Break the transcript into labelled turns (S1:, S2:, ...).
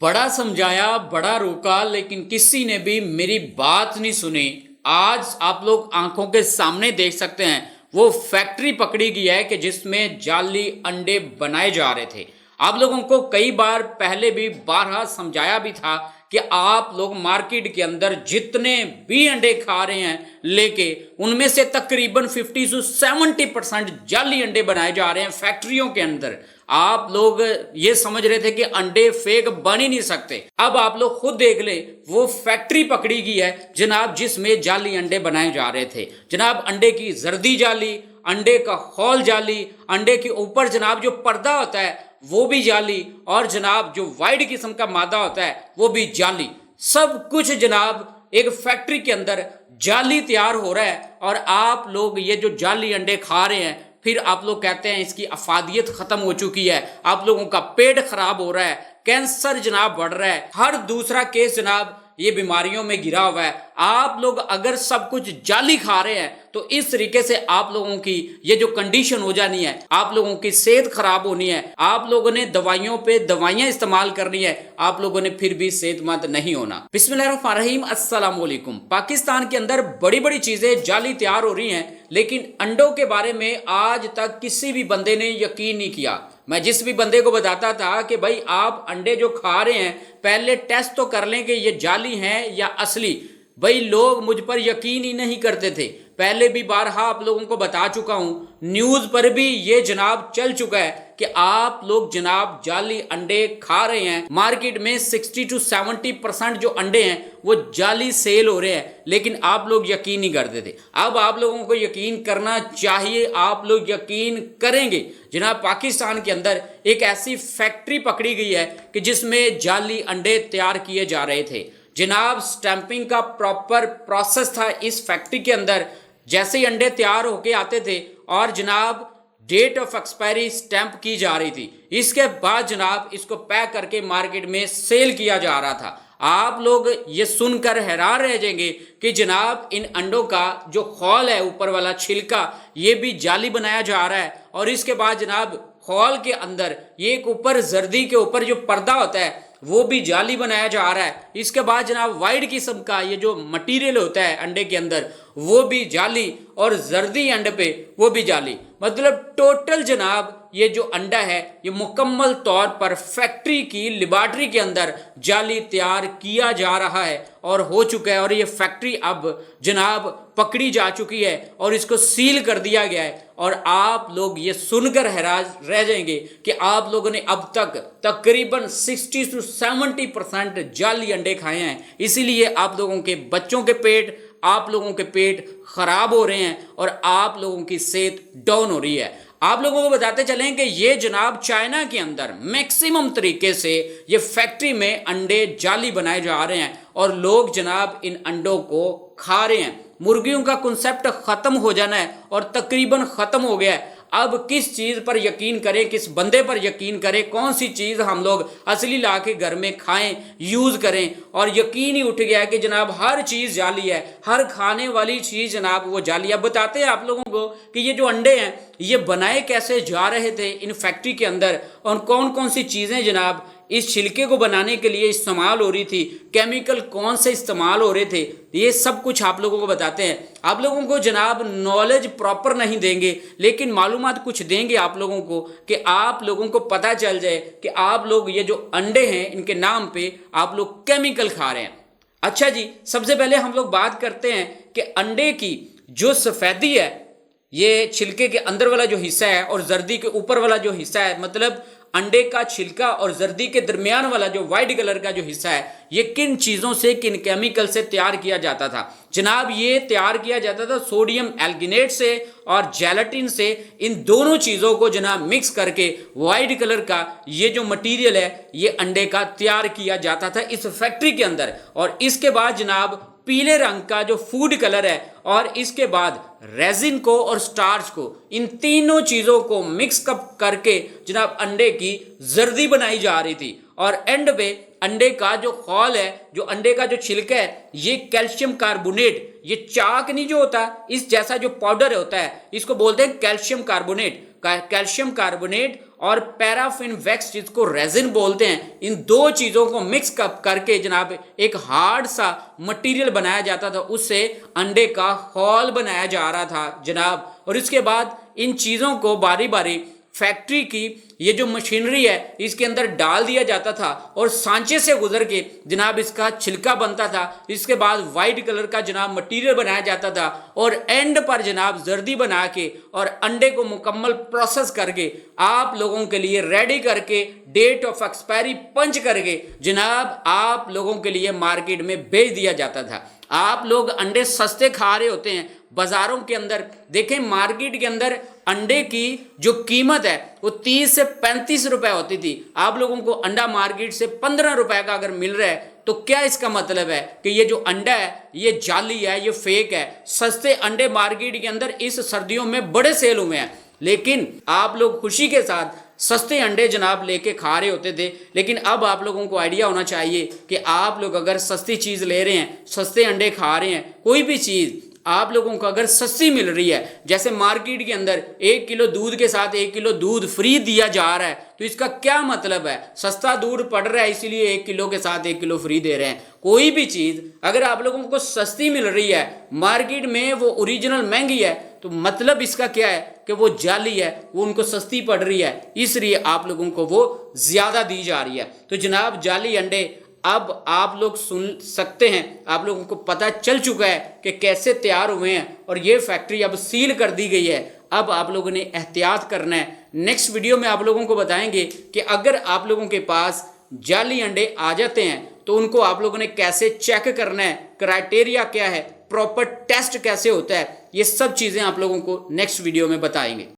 S1: बड़ा समझाया, बड़ा रोका, लेकिन किसी ने भी मेरी बात नहीं सुनी। आज आप लोग आंखों के सामने देख सकते हैं, वो फैक्ट्री पकड़ी गई है कि जिसमें जाली अंडे बनाए जा रहे थे। आप लोगों को कई बार पहले भी बारहा समझाया भी था कि आप लोग मार्केट के अंदर जितने भी अंडे खा रहे हैं लेके उनमें से तकरीबन 50 से 70% जाली अंडे बनाए जा रहे हैं फैक्ट्रियों के अंदर। आप लोग ये समझ रहे थे कि अंडे फेक बन ही नहीं सकते। अब आप लोग खुद देख ले, वो फैक्ट्री पकड़ी गई है जनाब जिसमें जाली अंडे बनाए जा रहे थे। जनाब अंडे की जर्दी जाली, अंडे का खौल जाली, अंडे के ऊपर जनाब जो पर्दा होता है वो भी जाली, और जनाब जो वाइट किस्म का मादा होता है वो भी जाली। सब कुछ जनाब एक फैक्ट्री के अंदर जाली तैयार हो रहा है। और आप लोग ये जो जाली अंडे खा रहे हैं, फिर आप लोग कहते हैं इसकी अफादियत खत्म हो चुकी है, आप लोगों का पेट खराब हो रहा है, कैंसर जनाब बढ़ रहा है, हर दूसरा केस जनाब ये बीमारियों में गिरा हुआ है। आप लोग अगर सब कुछ जाली खा रहे हैं तो इस तरीके से आप लोगों की ये जो कंडीशन हो जानी है, आप लोगों की सेहत खराब होनी है, आप लोगों ने दवाइयों पे दवाइयां इस्तेमाल करनी है, आप लोगों ने फिर भी सेहतमंद नहीं होना। बिस्मिल्लाहिर्रहमानिर्रहीम, अस्सलाम वालेकुम। पाकिस्तान के अंदर बड़ी बड़ी चीजें जाली तैयार हो रही हैं, लेकिन अंडों के बारे में आज तक किसी भी बंदे ने यकीन नहीं किया। मैं जिस भी बंदे को बताता था कि भाई आप अंडे जो खा रहे हैं पहले टेस्ट तो कर लें कि ये जाली हैं या असली, भाई लोग मुझ पर यकीन ही नहीं करते थे। पहले भी बारहा आप लोगों को बता चुका हूं, न्यूज पर भी ये जनाब चल चुका है कि आप लोग जनाब जाली अंडे खा रहे हैं। मार्केट में 60 to 70% जो अंडे हैं वो जाली सेल हो रहे हैं, लेकिन आप लोग यकीन नहीं करते थे। अब आप लोगों को यकीन करना चाहिए, आप लोग यकीन करेंगे। जनाब पाकिस्तान के अंदर एक ऐसी फैक्ट्री पकड़ी गई है कि जिसमें जाली अंडे तैयार किए जा रहे थे। जनाब स्टैंपिंग का प्रॉपर प्रोसेस था इस फैक्ट्री के अंदर। जैसे ही अंडे तैयार होके आते थे और जनाब डेट ऑफ एक्सपायरी स्टैंप की जा रही थी, इसके बाद जनाब इसको पैक करके मार्केट में सेल किया जा रहा था। आप लोग ये सुनकर हैरान रह जाएंगे कि जनाब इन अंडों का जो खौल है, ऊपर वाला छिलका, ये भी जाली बनाया जा रहा है। और इसके बाद जनाब खौल के अंदर ये एक ऊपर जर्दी के ऊपर जो पर्दा होता है वो भी जाली बनाया जा रहा है। इसके बाद जनाब वाइट किस्म का ये जो मटेरियल होता है अंडे के अंदर वो भी जाली, और जर्दी अंडे पे वो भी जाली। मतलब टोटल जनाब ये जो अंडा है ये मुकम्मल तौर पर फैक्ट्री की लेबॉर्ट्री के अंदर जाली तैयार किया जा रहा है और हो चुका है। और ये फैक्ट्री अब जनाब पकड़ी जा चुकी है और इसको सील कर दिया गया है। और आप लोग ये सुनकर हैरान रह जाएंगे कि आप लोगों ने अब तक तकरीबन 60 से 70% जाली अंडे खाए हैं। इसीलिए आप लोगों के बच्चों के पेट, आप लोगों के पेट खराब हो रहे हैं और आप लोगों की सेहत डाउन हो रही है। आप लोगों को बताते चलें कि ये जनाब चाइना के अंदर मैक्सिमम तरीके से ये फैक्ट्री में अंडे जाली बनाए जा रहे हैं और लोग जनाब इन अंडों को खा रहे हैं। मुर्गियों का कॉन्सेप्ट खत्म हो जाना है और तकरीबन खत्म हो गया है। अब किस चीज पर यकीन करें, किस बंदे पर यकीन करें, कौन सी चीज हम लोग असली ला के घर में खाएं, यूज करें। और यकीन ही उठ गया है कि जनाब हर चीज जाली है, हर खाने वाली चीज जनाब वो जाली। अब बताते हैं आप लोगों को कि ये जो अंडे हैं ये बनाए कैसे जा रहे थे इन फैक्ट्री के अंदर, और कौन कौन सी चीजें जनाब इस छिलके को बनाने के लिए इस्तेमाल हो रही थी, केमिकल कौन से इस्तेमाल हो रहे थे, ये सब कुछ आप लोगों को बताते हैं। आप लोगों को जनाब नॉलेज प्रॉपर नहीं देंगे, लेकिन मालूमात कुछ देंगे आप लोगों को कि आप लोगों को पता चल जाए कि आप लोग ये जो अंडे हैं इनके नाम पे आप लोग केमिकल खा रहे हैं। अच्छा जी, सबसे पहले हम लोग बात करते हैं कि अंडे की जो सफ़ेदी है, ये छिलके के अंदर वाला जो हिस्सा है और जर्दी के ऊपर वाला जो हिस्सा है, मतलब अंडे का छिलका और जर्दी के दरमियान वाला जो वाइट कलर का जो हिस्सा है, ये किन चीज़ों से, किन केमिकल से तैयार किया जाता था। जनाब ये तैयार किया जाता था सोडियम एल्गिनेट से और जेलेटिन से। इन दोनों चीज़ों को जनाब मिक्स करके वाइट कलर का ये जो मटेरियल है ये अंडे का तैयार किया जाता था इस फैक्ट्री के अंदर। और इसके बाद जनाब पीले रंग का जो फूड कलर है और इसके बाद रेजिन को और स्टार्च को, इन तीनों चीज़ों को मिक्स करके जनाब अंडे की जर्दी बनाई जा रही थी। और एंड पे अंडे का जो खोल है, जो अंडे का जो छिलका है, ये कैल्शियम कार्बोनेट, ये चाकनी जो होता है इस जैसा जो पाउडर होता है, इसको बोलते हैं कैल्शियम कार्बोनेट। कैल्शियम कार्बोनेट और पैराफिन वैक्स जिसको रेजिन बोलते हैं, इन दो चीज़ों को मिक्स करके जनाब एक हार्ड सा मटेरियल बनाया जाता था, उससे अंडे का खोल बनाया जा रहा था जनाब। और इसके बाद इन चीज़ों को बारी बारी फैक्ट्री की ये जो मशीनरी है इसके अंदर डाल दिया जाता था और सांचे से गुजर के जनाब इसका छिलका बनता था। इसके बाद वाइट कलर का जनाब मटेरियल बनाया जाता था और एंड पर जनाब जर्दी बना के और अंडे को मुकम्मल प्रोसेस करके आप लोगों के लिए रेडी करके डेट ऑफ एक्सपायरी पंच करके जनाब आप लोगों के लिए मार्केट में बेच दिया जाता था। आप लोग अंडे सस्ते खा रहे होते हैं बाजारों के अंदर। देखें मार्केट के अंदर अंडे की जो कीमत है वो 30 से 35 रुपए होती थी। आप लोगों को अंडा मार्केट से 15 रुपए का अगर मिल रहा है तो क्या इसका मतलब है कि ये जो अंडा है ये जाली है, ये फेक है। सस्ते अंडे मार्केट के अंदर इस सर्दियों में बड़े सेल हुए हैं, लेकिन आप लोग खुशी के साथ सस्ते अंडे जनाब लेके खा रहे होते थे। लेकिन अब आप लोगों को आइडिया होना चाहिए कि आप लोग अगर सस्ती चीज़ ले रहे हैं, सस्ते अंडे खा रहे हैं, कोई भी चीज़ आप लोगों को अगर सस्ती मिल रही है, जैसे मार्केट के अंदर 1 किलो दूध के साथ 1 किलो दूध फ्री दिया जा रहा है, तो इसका क्या मतलब है? सस्ता दूध पड़ रहा है इसीलिए 1 किलो के साथ 1 किलो फ्री दे रहे हैं। कोई भी चीज़ अगर आप लोगों को सस्ती मिल रही है, मार्केट में वो ओरिजिनल महंगी है, तो मतलब इसका क्या है कि वो जाली है, वो उनको सस्ती पड़ रही है, इसलिए आप लोगों को वो ज़्यादा दी जा रही है। तो जनाब जाली अंडे अब आप लोग सुन सकते हैं, आप लोगों को पता चल चुका है कि कैसे तैयार हुए हैं और ये फैक्ट्री अब सील कर दी गई है। अब आप लोगों ने एहतियात करना है। नेक्स्ट वीडियो में आप लोगों को बताएंगे कि अगर आप लोगों के पास जाली अंडे आ जाते हैं तो उनको आप लोगों ने कैसे चेक करना है, क्राइटेरिया क्या है, प्रॉपर टेस्ट कैसे होता है, ये सब चीज़ें आप लोगों को नेक्स्ट वीडियो में बताएंगे।